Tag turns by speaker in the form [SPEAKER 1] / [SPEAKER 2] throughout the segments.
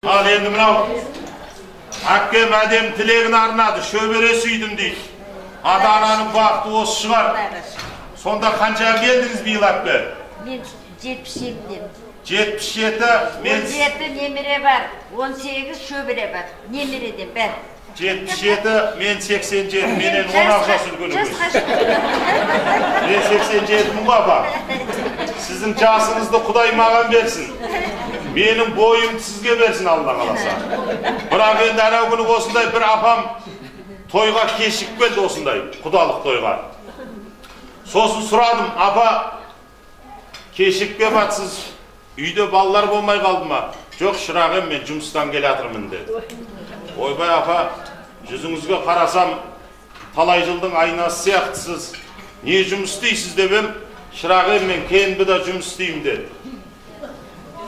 [SPEAKER 1] Al endi mынау Әкем әдем тілегін арнады, шөбере сүйдім дейді. Ата-ананың бақыты осы шығар. Сонда қаншаға келдіңіз биыл әпке?
[SPEAKER 2] Мен 77-дем.
[SPEAKER 1] 77, мен...
[SPEAKER 2] 17 немере бар, 18 шөбере бар, немереден бар.
[SPEAKER 1] 77, мен 87, менен 10 жас үлгені көз. Мен 87 мұға бар. Сіздің жасыңызды Құдай маған берсін. Менің бойым сізге берсін Алла қаласа. Бірақ енді анау күні осындай бір апам тойға кешік келді осындай, құдалық тойға. Сосын сұрадым, апа, кешікке батсыз, үйде балалар болмай қалды ма? Жоқ, шырағым, мен жұмыстан келе жатырмын деді. Ойбай апа, жүзіңізге қарасам, талай жылдың айнасы сияқтысыз. Не жұмыс істейсіз деп ем, шырағым, мен кенбі да жұмыс істеймін деді.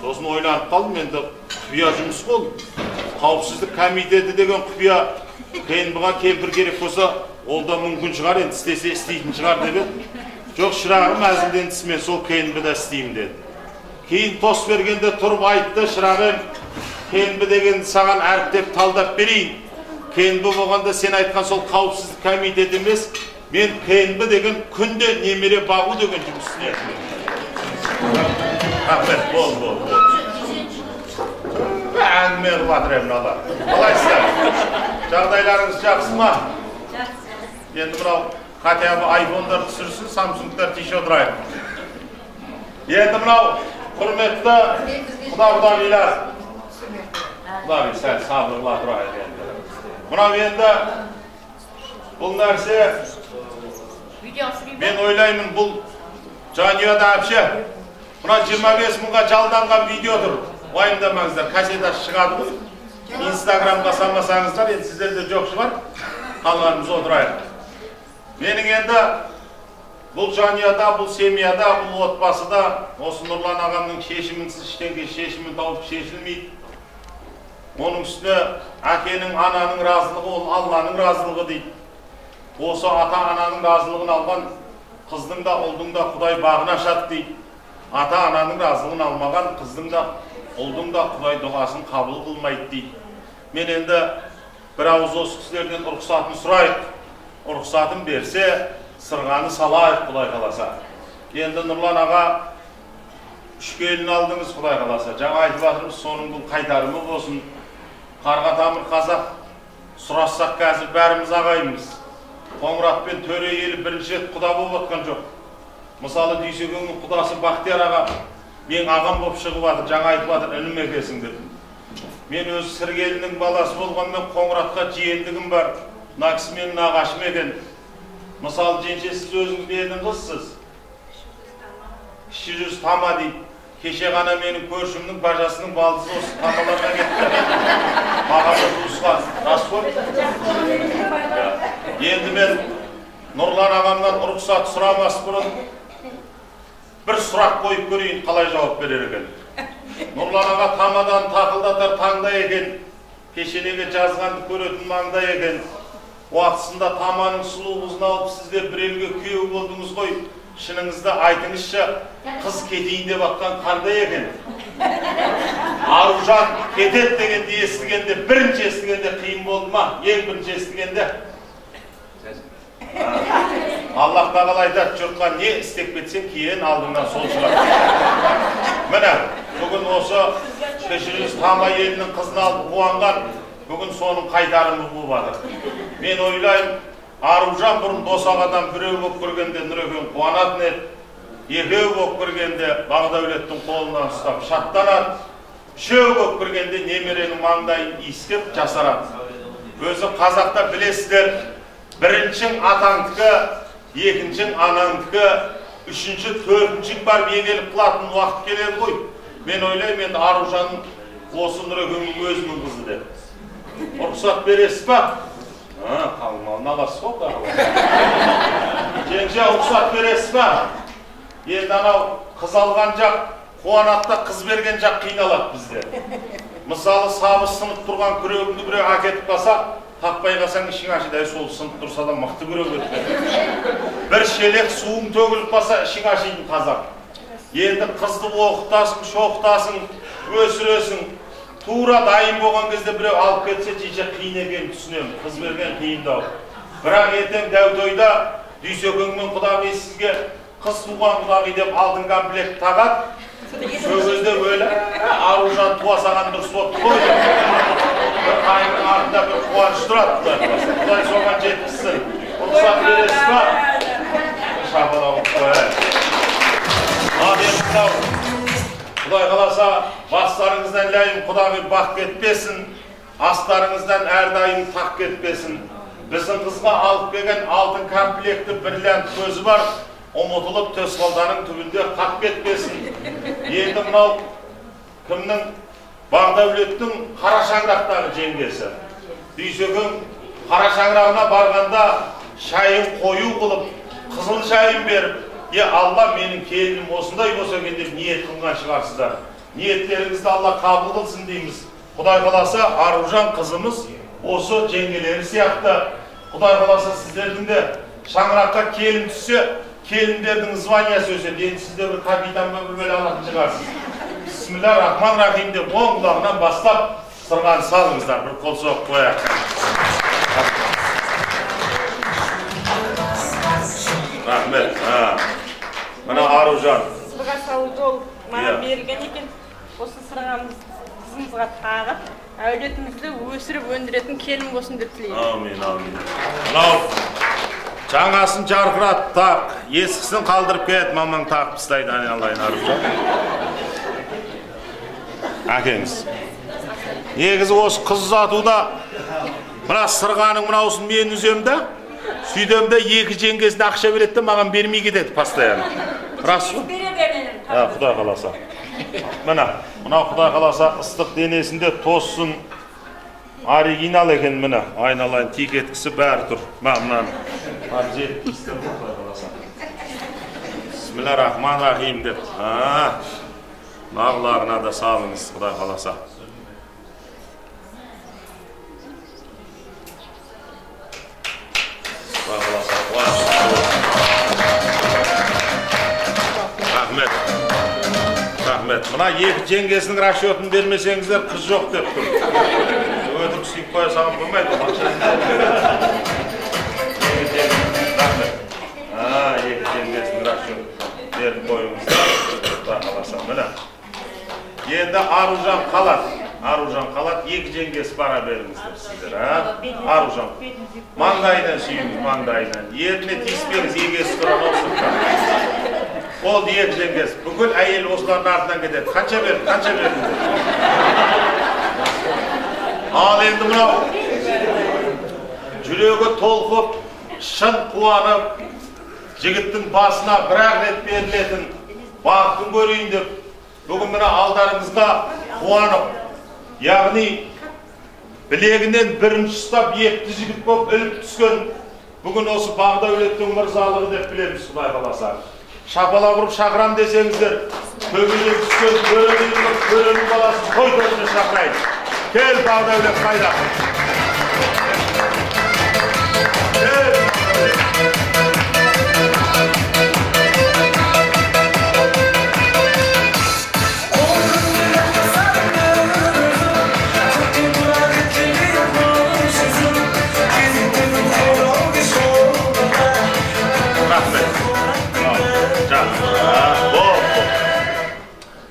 [SPEAKER 1] Сосын ойланып қалдым, енді құпия жұмыс қол. Қауіпсіздік комитеті деген құпия кенбіға кемпір керек болса, ол да мүмкін шығар, енді істесе істейтін шығар деп еді. Жоқ, шырағым, әзілден тыс мен сол кенбі да істеймін деді. Кейін тос бергенде тұрып айтты, шырағым, кенбі деген саған әріптеп талдап берейін. Кенбі болғанда сен айтқан сол қауіпсіздік комитет емес, мен кенбі деген күнде немере бағу деген жұмыс істеймін. Рахмет, бол. Әңгіме қылып жатыр емін ала. Қалайсыздар? Жағдайларыңыз жақсы ма?
[SPEAKER 2] Жақсы.
[SPEAKER 1] Енді мынау хотя бы айфондар түсірсін, самсунгтар тише отырайық. Енді мынау құрметті құда-құдағилар. Құдағи, сәл сабырлы тұрайық енді. Мынау енді бұл нәрсе, мен ойлаймын, бұл жанұяда әпше. Мына 25 мыңға жалданған видео тұр. Уайымдамаңыздар, кассета шығады ғой. Инстаграмға салмасаңыздар, енді сіздерде жоқ шығар. Қалғанымыз отырайық. Менің енді бұл жанұяда, бұл семьяда, бұл отбасыда осы Нұрлан ағамның шешімінсіз іштенге шешімін тауып шешілмейді. Оның үстіне әкенің, ананың разылығы ол Алланың разылығы дейді. Осы ата-ананың разылығын алған қыздың да, ұлдың да Құдай бағын ашады дейді. Ата-ананың разылығын алмаған қыздың да, ұлдың да Құдай дұғасын қабыл қылмайды дейді. Мен енді бір ауыз осы кісілерден рұқсатын сұрайық. Рұқсатын берсе, сырғаны салайық Құдай қаласа. Енді Нұрлан аға үш келін алдыңыз Құдай қаласа. Жаңа айтып жатырмыз, соның бұл қайтарымы болсын. Қарға тамыр қазақ сұрассақ қазір бәріміз ағайымыз. Қоңырат пен төре елі бірінші рет құда болып отқан жоқ. Мысалы Дүйсекеңнің құдасы Бақтияр аға мен ағам болып шығып жатыр, жаңа айтып жатыр, інім екенсің деп. Мен өзі Сіргелінің баласы болғанмен Қоңыратқа жиендігім бар. Мына кісі менің нағашым екен. Мысалы женше, сіз өзіңіз бердің қызсыз. Кіші жүз Тама дейді. Кеше ғана менің көршімнің бажасының балдызы осы Тамаларға кетті. Мағамы туысқа. Рас қой? Енді мен Нұрлан ағамнан рұқсат сұрамас бұрын бір сұрақ қойып көрейін, қалай жауап берер екен. Нұрлан аға Тамадан тақылдатар таңда екен. Кешенеге жазғанды көретін маңда екен. Уақытысында Таманың сұлу қызын алып сізде бір елге күйеу болдыңыз ғой. Шыныңызды айтыңызшы, қыз кетейін деп атқан қандай екен? Аружан кетет дегенде естігенде, бірінші естігенде қиын болды ма? Ең бірінші естігенде? Аллах тағала айтады, жұртқа не істеп кетсең кейін алдыңнан сол шығады. Міне, бүгін осы кешіріңіз Тама елінің қызын алып қуанған, бүгін соның қайтарымы болып жатыр. Мен ойлаймын, Аружан бұрын досағадан біреу болып көргенде Нұрекең қуанатын еді. Екеу болып көргенде Бағдәулеттің қолынан ұстап шаттанады. Үшеу болып көргенде немеренің маңдайын иіскеп жасарады. Өзі қазақта білесіздер, біріншің атаңдікі, екіншің анаңдікі, үшінші, төртіншің барып егеліп қылатын уақыт келеді ғой. Мен ойлаймын, енді Аружанның осы Нұрекеңнің өзінің қызы деп. Рұқсат бересіз ба? Қалмалын аласыз ғой. Жеңше, рұқсат бересіз ба? Енді анау қыз алған жақ, қуанатта қыз берген жақ қиналады бізде. Мысалы, сабы сынып тұрған күрегіңді біреу әкетіп қалса, таппай қалсаң ішің ашиды, сол сынып тұрса да мықты күрек өткен. Бір шелек суың төгіліп қалса, ішің ашиды қазақ. Енді қызды оқытасың, шоқтасың, өсіресің. тура дайын болған кезде біреу алып кетсе жиже қиын екенін түсінемін. Қыз берген қиындау. Бірақ ертең дәу тойда Дүйсекең мен Құдағи сізге қыз туған Құдағи деп алтын комплект тағады. Сол кезде өлі Аружан туа саған дұрыс болып қой. Бір қайынның артында бір қуаныш тұрады. Құдай соған жеткізсін. Рұқсат бересіз ба? Шапалауын қой. Құдай қаласа бастарыңыздан ләйім Құдағи бақ кетпесін, астарыңыздан әрдайым тақ кетпесін. Біздің қызға алып келген алтын комплекті бірлән көзі бар, ұмытылып төс қалданың түбінде қақ кетпесін. Енді мынау кімнің? Бағдәулеттің қара шаңырақтағы жеңгесі. Дүйсекең қара шаңырағына барғанда шайын қою қылып, қызыл шайын беріп, Алла менің келінім осындай болса екен деп ниет қылған шығарсыздар. Ниеттеріңізді Алла қабыл қылсын дейміз. Құдай қаласа Аружан қызымыз осы жеңгелері сияқты. Құдай қаласа сіздердің де шаңыраққа келін түссе, келіндердің званиясы өседі. Енді сіздер бір капитан бір бөле алатын шығарсыз. Бисмиллахир-рахманир-рахим деп оң құлағынан бастап сырғаны салыңыздар. Бір қол соғып қояйық. Рахмет. Мына Аружан.
[SPEAKER 3] Сызға салу жол маған берген екен. Осы сырғамыз қызымызға тағып, әулетімізді өсіріп өндіретін келін болсын деп тілеймін.
[SPEAKER 1] Амин, амин. Мынау жаңасын жарқырат тақ, ескісін қалдырып кет, мамаң тағып тастайды, айналайын Аружан. Әкеңіз. Негізі осы қыз ұзатуда мына сырғаның мынаусын мен үземді. Сөйдемде екі жеңгесіне ақша береді, маған бермей кетеді постоянно. Рас қой? Құдай қаласа. Мына Құдай қаласа ыстық денесінде тоссын. Оригинал екен міне. Айналайын тик еткісі бәрі тұр. Мынаны. Жеткістер Құдай қаласа. Бисмиллахир-рахманир-рахим деп. Нағыларына да салыңыз Құдай қаласа. Рахмет. Рахмет. Мына екі жеңгесінің расчетін бермесеңіздер қыз жоқ деп тұр. Өтіп сүйіп қоя саған болмайды. Екі жеңгесінің расчетін беріп қойыңыздар. Құдай қаласа. Міне. Енді Аружан қалады. Аружан қалады, екі жеңгесі бара беріңіздер сіздер. Аружан. Маңдайынан сүйіңіз, маңдайынан. Еріне тиіспеңіз, егесі тұран олсын. Ол екі жеңгесі. Бүкіл әйел осылардың артынан кетеді. Қанша берді, қанша берді. Ал енді мынау жүрегі толқып, шын қуанып, жігіттің басына бір-ақ рет берілетін бақытын көрейін деп, бүгін мына алдарыңызға қуанып, яғни білегінен бірінші ұстап екті жігіт болып іліп түскен бүгін осы Бағдәулеттің мырзалығы деп білеміз Құдай қаласа. Шапалақ ұрып шақырам десеңіздер, төбеден түскен төренің баласын той тойына шақырайын. Кел Бағдәулет қайда.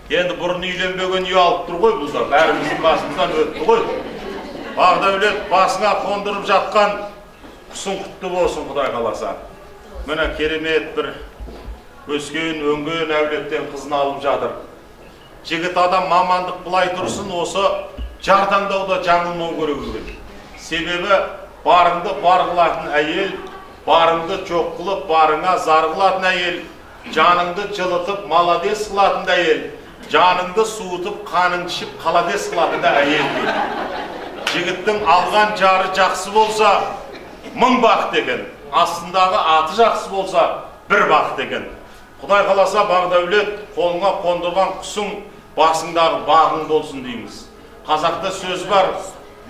[SPEAKER 1] Енді бұрын үйленбеген үй алып тұр ғой бұлда, бәріміздің басымыздан өтті ғой. Бағдәулет басыңа қондырып жатқан құсың құтты болсын Құдай қаласа. Міне керемет бір өскен, өнген әулеттен қызын алып жатыр. Жігіт адам мамандық бұлай тұрсын, осы жар таңдауда жаңылмау керек екен. Себебі барыңды бар қылатын әйел, барыңды жоқ қылып, барыңа зар қылатын әйел, жаныңды жылытып, маладес қылатын әйел, жаныңды суытып, қаныңды ішіп, қаладес қылатын әйел дейді. Жігіттің алған жары жақсы болса, 1000 бақыт екен. Астындағы аты жақсы болса, 1 бақыт екен. Құдай қаласа Бағдәулет қолыңа қондырған құсың басыңдағы бағың болсын дейміз. Қазақта сөз бар,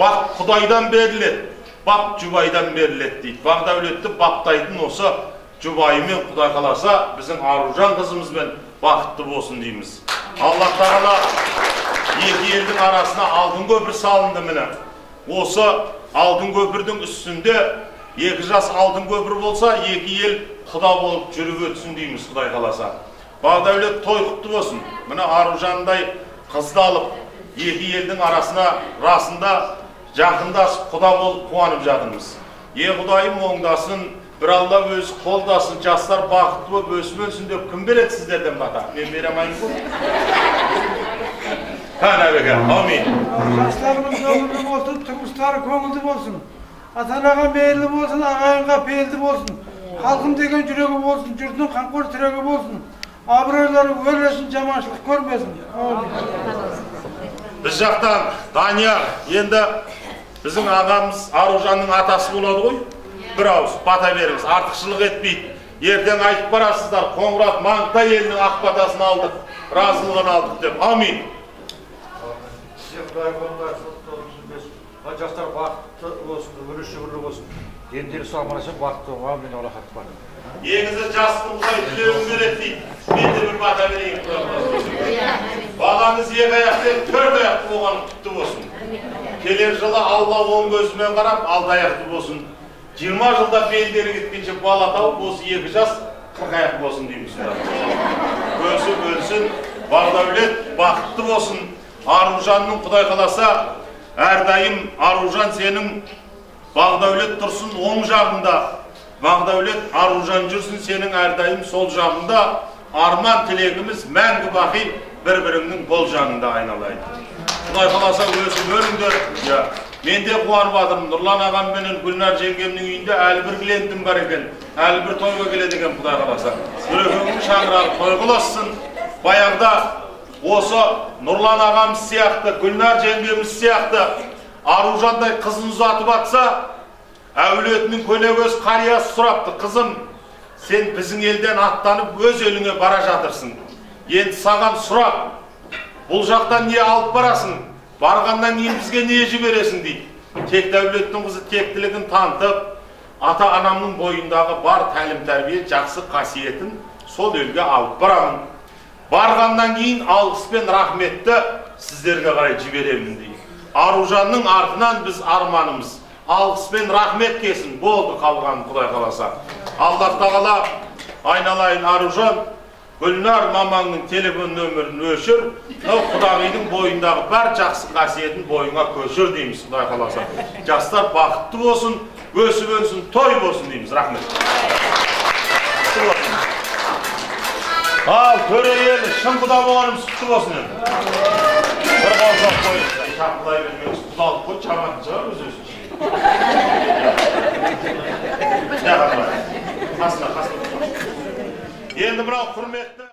[SPEAKER 1] бақ Құдайдан беріледі, бап жұбайдан беріледі дейді. Бағдәулетті баптайтын осы жұбайымен Құдай қаласа біздің Аружан қызымызбен бақытты болсын дейміз. Allah Teala Екі елдің арасына алтын көпір салынды міне. Осы алтын көпірдің үстінде екі жас алтын көпір болса, екі ел құда болып жүріп өтсін дейміз, Құдай қаласа. Бағдәулет той құтты болсын. Міне Аружандай қызды алып, екі елдің арасына расында жақындасып құда болып қуанып жатырмыз. Құдайым оңдасын, бір Алла өзі қолдасын, жастар бақытты болып өсіп өнсін деп кім береді сіздерден бата? Мен беремайын бұл. Нәбеке, амин.
[SPEAKER 4] Жастарымыз өмірлі болсын, тұрмыстары көңілді болсын. Ата-анаға мейірлі болсын, ағайынға пейілді болсын. Халқым деген жүрегі болсын, жұртының қамқор тірегі болсын. Абыройлары өрлесін, жаманшылық көрмесін.
[SPEAKER 1] Біз жақтан Данияр, енді біздің ағамыз Аружанның атасы болады ғой. Бір ауыз бата беріңіз, артықшылық етпейді. Ертең айтып барасыздар, Қоңырат Маңғытай елінің ақ батасын алдық, разылығын алдық деп. Амин.
[SPEAKER 5] Жастар бақытты болсын, өріш-жүгірлі болсын. Дендері салманаса бақытты оға мен олақат бар.
[SPEAKER 1] Еңізі жастың ұзай тілеуін береді дейді. Мен де бір бата берейін. Балаңыз екі аяқтен төрт аяқты болған құтты болсын. Келер жылы Алла оң көзімен қарап, алты аяқты болсын. 20 жылда белдері кеткенше бала тауып, осы екі жас 40 аяқ болсын дейміз. Өсіп өлсін, Бағдәулет бақытты болсын. Аружанның Құдай қаласа, әрдайым Аружан сенің Бағдәулет тұрсын оң жағында. Бағдәулет Аружан жүрсін сенің әрдайым сол жағында. Арман тілегіміз мәңгі бақи бір-біріңнің бол жанында айналайын. Құдай қаласа өсіп өліңдер. Мен де қуанып жатырмын. Нұрлан ағам менен Гүлнар жеңгемнің үйінде әлі бір клиентім бар екен. Әлі бір тойға келеді екен Құдай қаласа. Жүрегіңнің шаңырағы той қылассын. Баяғыда осы Нұрлан ағамыз сияқты, Гүлнар жеңгеміз сияқты Аружандай қызын ұзатып атса, әулетінің көнегөз қариясы сұрапты: қызым, сен біздің елден аттанып өз еліңе бара жатырсың. Енді саған сұрақ, бұл жақтан не алып барасың? Барғаннан кейін бізге не жібересің дейді. Тек дәулеттің қызы тектілігін танытып, ата-анамның бойындағы бар тәлім-тәрбие, жақсы қасиетін сол елге алып барамын. Барғаннан кейін алғыс пен рахметті сіздерге қарай жіберемін дейді. Аружанның артынан біз арманымыз алғыс пен рахмет кесін, болды қалған Құдай қаласа. Аллах тағала айналайын Аружан, Гүлнар мамаңның телефон нөмірін өшір, Құдағидың бойындағы бар жақсы қасиетін бойыңа көшір дейміз, Құдай қаласа. Жастар бақытты болсын, өсіп өнсін, той болсын дейміз. Рахмет. Ал, төре елі, шын құда болғанымыз құтты болсын енді. Бір қолсақ қойыңыз, шақылай бермеңіз, құдалық қой, чаматын шығар өз өсін. Қасына. Енді мынау құрметті